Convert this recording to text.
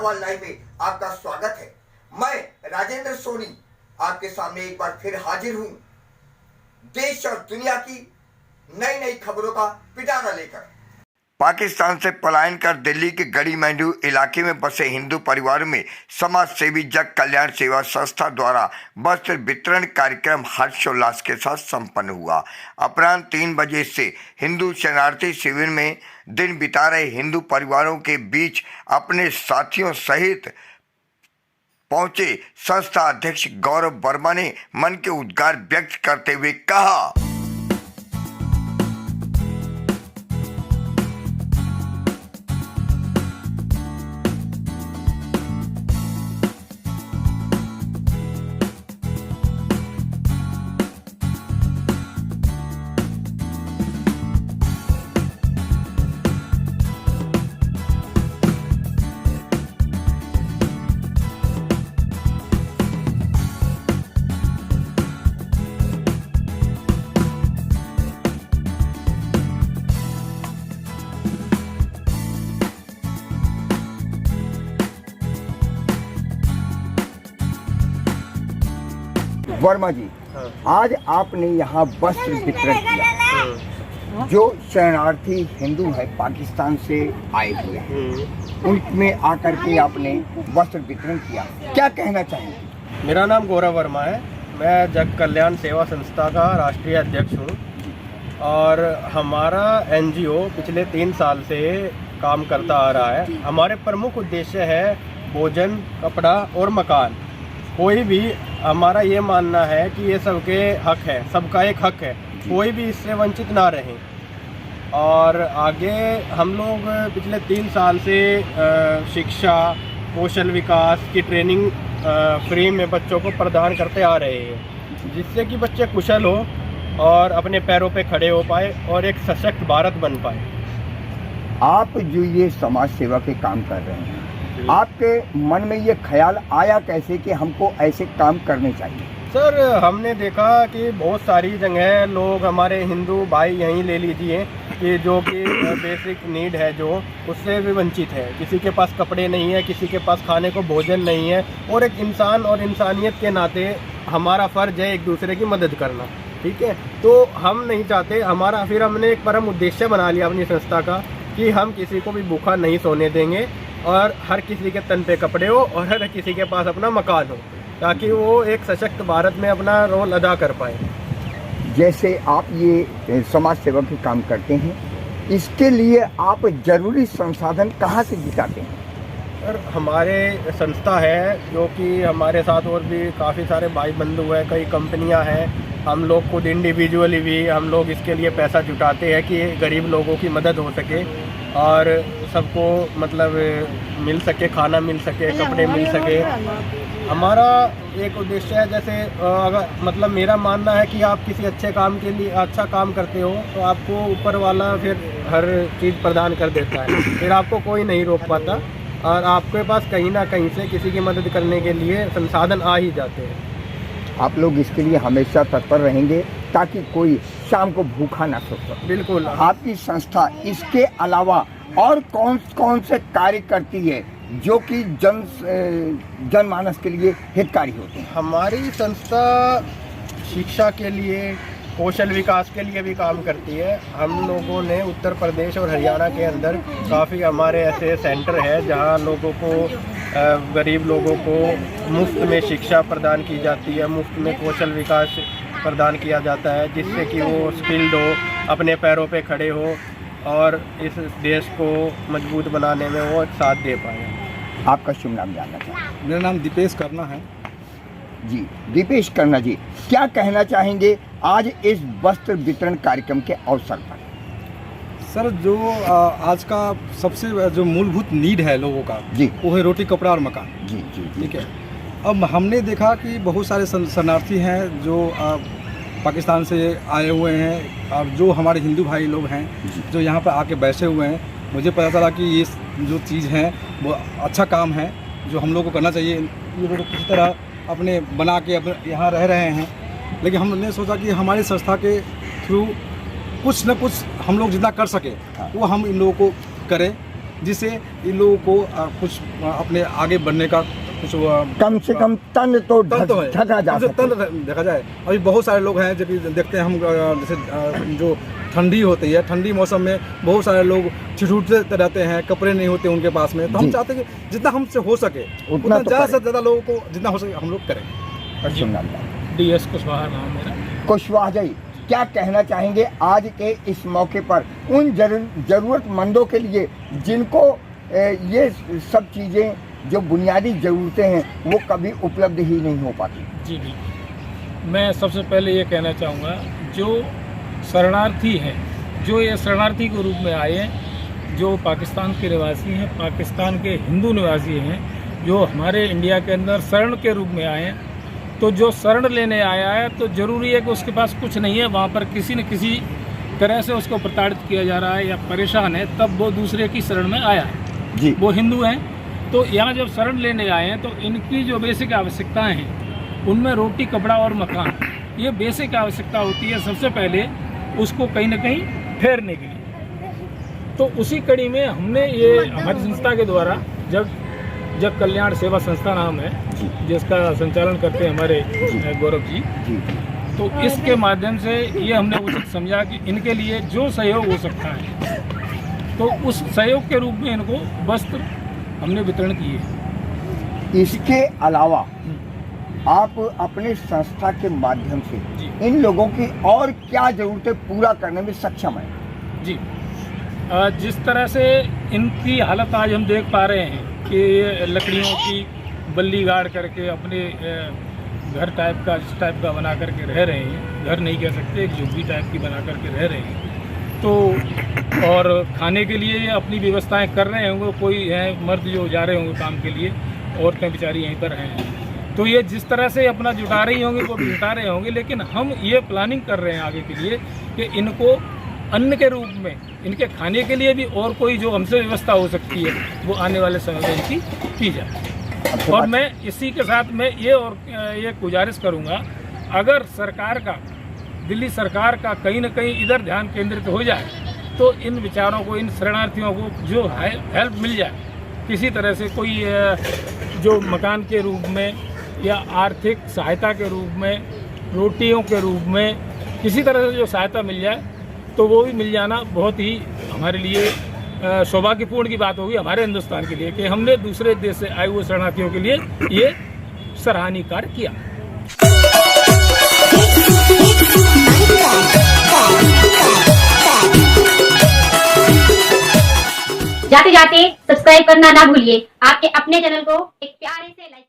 सवाल लाइव में आपका स्वागत है। मैं राजेंद्र सोनी आपके सामने एक बार फिर हाजिर हूं, देश और दुनिया की नई नई खबरों का पिटारा लेकर। पाकिस्तान से पलायन कर दिल्ली के गड़ी मंडी इलाके में बसे हिंदू परिवारों में समाज सेवी जग कल्याण सेवा संस्था द्वारा वस्त्र वितरण कार्यक्रम हर्षोल्लास के साथ संपन्न हुआ। अपराह्न 3 बजे से हिंदू शरणार्थी शिविर में दिन बिता रहे हिंदू परिवारों के बीच अपने साथियों सहित पहुंचे संस्था अध्यक्ष गौरव वर्मा ने मन के उद्गार व्यक्त करते हुए कहा, वर्मा जी, आज आपने यहाँ वस्त्र वितरण किया। जो शरणार्थी हिंदू है पाकिस्तान से आए हुए हैं, उनमें आकर के आपने वस्त्र वितरण किया, क्या कहना चाहेंगे? मेरा नाम गौरव वर्मा है। मैं जग कल्याण सेवा संस्था का राष्ट्रीय अध्यक्ष हूँ और हमारा एनजीओ पिछले 3 साल से काम करता आ रहा है। हमारे प्रमुख उद्देश्य है भोजन, कपड़ा और मकान। कोई भी, हमारा ये मानना है कि ये सबके हक है, सबका एक हक है, कोई भी इससे वंचित ना रहे। और आगे हम लोग पिछले 3 साल से शिक्षा, कौशल विकास की ट्रेनिंग फ्री में बच्चों को प्रदान करते आ रहे हैं, जिससे कि बच्चे कुशल हो और अपने पैरों पे खड़े हो पाए और एक सशक्त भारत बन पाए। आप जो ये समाज सेवा के काम कर रहे हैं, आपके मन में ये ख्याल आया कैसे कि हमको ऐसे काम करने चाहिए? सर, हमने देखा कि बहुत सारी जगह लोग, हमारे हिंदू भाई यहीं ले लीजिए कि जो कि बेसिक नीड है जो, उससे भी वंचित है। किसी के पास कपड़े नहीं है, किसी के पास खाने को भोजन नहीं है। और एक इंसान और इंसानियत के नाते हमारा फ़र्ज है एक दूसरे की मदद करना, ठीक है। तो हम नहीं चाहते, फिर हमने एक परम उद्देश्य बना लिया अपनी संस्था का कि हम किसी को भी भूखा नहीं सोने देंगे और हर किसी के तन पे कपड़े हो और हर किसी के पास अपना मकान हो, ताकि वो एक सशक्त भारत में अपना रोल अदा कर पाए। जैसे आप ये समाज सेवा के काम करते हैं, इसके लिए आप जरूरी संसाधन कहाँ से जुटाते हैं? सर, हमारे संस्था है जो कि हमारे साथ और भी काफ़ी सारे भाई बंधु हैं, कई कंपनियां हैं। हम लोग खुद इंडिविजुअली भी हम लोग इसके लिए पैसा जुटाते हैं कि गरीब लोगों की मदद हो सके और सबको मतलब मिल सके, खाना मिल सके, कपड़े मिल सके। हमारा एक उद्देश्य है, जैसे अगर मतलब मेरा मानना है कि आप किसी अच्छे काम के लिए अच्छा काम करते हो तो आपको ऊपर वाला फिर हर चीज़ प्रदान कर देता है, फिर आपको कोई नहीं रोक पाता और आपके पास कहीं ना कहीं से किसी की मदद करने के लिए संसाधन आ ही जाते हैं। आप लोग इसके लिए हमेशा तत्पर रहेंगे ताकि कोई शाम को भूखा ना सो सके। बिल्कुल। आपकी संस्था इसके अलावा और कौन कौन से कार्य करती है जो कि जनमानस के लिए हितकारी होते हैं? हमारी संस्था शिक्षा के लिए, कौशल विकास के लिए भी काम करती है। हम लोगों ने उत्तर प्रदेश और हरियाणा के अंदर काफ़ी हमारे ऐसे सेंटर है जहां लोगों को, गरीब लोगों को मुफ्त में शिक्षा प्रदान की जाती है, मुफ्त में कौशल विकास प्रदान किया जाता है, जिससे कि वो स्किल्ड हो, अपने पैरों पे खड़े हो और इस देश को मजबूत बनाने में वो साथ दे पाए। आपका शुभ नाम जानना चाहूँ? मेरा नाम दीपेश करना है जी। दीपेश करना जी, क्या कहना चाहेंगे आज इस वस्त्र वितरण कार्यक्रम के अवसर पर? सर, जो आज का सबसे जो मूलभूत नीड है लोगों का जी, वो है रोटी, कपड़ा और मकान। जी जी, ठीक है। अब हमने देखा कि बहुत सारे शरणार्थी हैं जो पाकिस्तान से आए हुए हैं और जो हमारे हिंदू भाई लोग हैं जो यहाँ पर आके बैठे हुए हैं। मुझे पता चला कि ये जो चीज़ है वो अच्छा काम है जो हम लोग को करना चाहिए। ये लोग किसी तरह अपने बना के अपने यहाँ रह रहे हैं, लेकिन हमने सोचा कि हमारी संस्था के थ्रू कुछ न कुछ हम लोग जितना कर सके वो हम इन लोगों को करें जिससे इन लोगों को कुछ अपने आगे बढ़ने का कुछ कम से कम तन तो तन तो है, ढका जा कम से सके। तन देखा जाए। अभी बहुत सारे लोग हैं जो कि देखते हैं हम जैसे जो ठंडी होती है, ठंडी मौसम में बहुत सारे लोग ठिठुरते रहते हैं, कपड़े नहीं होते उनके पास में। तो हम जी। चाहते हैं कि जितना हमसे हो सके उतना उतना तो ज़्यादा करें। से ज़्यादा लोगों को जितना हो सके हम लोग करें। DS कुशवाहा नाम मेरा। कुशवाहा जी, क्या कहना चाहेंगे आज के इस मौके पर उन जरूरतमंदों के लिए जिनको ये सब चीज़ें जो बुनियादी ज़रूरतें हैं वो कभी उपलब्ध ही नहीं हो पाती? जी बिल्कुल। मैं सबसे पहले ये कहना चाहूँगा, जो शरणार्थी हैं, जो ये शरणार्थी के रूप में आए हैं, जो पाकिस्तान के निवासी हैं, पाकिस्तान के हिंदू निवासी हैं, जो हमारे इंडिया के अंदर शरण के रूप में आए हैं, तो जो शरण लेने आया है तो ज़रूरी है कि उसके पास कुछ नहीं है, वहाँ पर किसी न किसी तरह से उसको प्रताड़ित किया जा रहा है या परेशान है, तब वो दूसरे की शरण में आया है। जी। वो हिंदू हैं, तो यहाँ जब शरण लेने आए हैं तो इनकी जो बेसिक आवश्यकताएं हैं उनमें रोटी, कपड़ा और मकान, ये बेसिक आवश्यकता होती है सबसे पहले उसको कहीं ना कहीं ठहरने के लिए। तो उसी कड़ी में हमने ये हमारी संस्था के द्वारा जग कल्याण सेवा संस्था नाम है, जिसका संचालन करते हैं हमारे गौरव जी, तो इसके माध्यम से ये हमने उचित समझा कि इनके लिए जो सहयोग हो सकता है तो उस सहयोग के रूप में इनको वस्त्र हमने वितरण किए। इसके अलावा आप अपने संस्था के माध्यम से जी। इन लोगों की और क्या ज़रूरतें पूरा करने में सक्षम है? जी, जिस तरह से इनकी हालत आज हम देख पा रहे हैं कि ये लकड़ियों की बल्ली गाड़ करके अपने घर टाइप का इस टाइप का बना करके रह रहे हैं, घर नहीं कह सकते, एक झुग्गी टाइप की बना करके रह रहे हैं। तो और खाने के लिए ये अपनी व्यवस्थाएं कर रहे होंगे, कोई है मर्द जो जा रहे होंगे काम के लिए, औरतें बेचारी यहीं पर हैं, तो ये जिस तरह से अपना जुटा रही होंगी वो भी जुटा रहे होंगे। लेकिन हम ये प्लानिंग कर रहे हैं आगे के लिए कि इनको अन्न के रूप में, इनके खाने के लिए भी और कोई जो हमसे व्यवस्था हो सकती है वो आने वाले समय में इनकी की जाए। और मैं इसी के साथ में ये गुजारिश करूँगा, अगर सरकार का, दिल्ली सरकार का कहीं ना कहीं इधर ध्यान केंद्रित हो जाए तो इन विचारों को, इन शरणार्थियों को जो हेल्प मिल जाए किसी तरह से, कोई जो मकान के रूप में या आर्थिक सहायता के रूप में, रोटियों के रूप में, किसी तरह से जो सहायता मिल जाए तो वो भी मिल जाना बहुत ही हमारे लिए सौभाग्यपूर्ण की बात होगी, हमारे हिंदुस्तान के लिए, कि हमने दूसरे देश से आए हुए शरणार्थियों के लिए ये सराहनीय कार्य किया। जाते जाते सब्सक्राइब करना ना भूलिए। आपके अपने चैनल को एक प्यारे से लाइक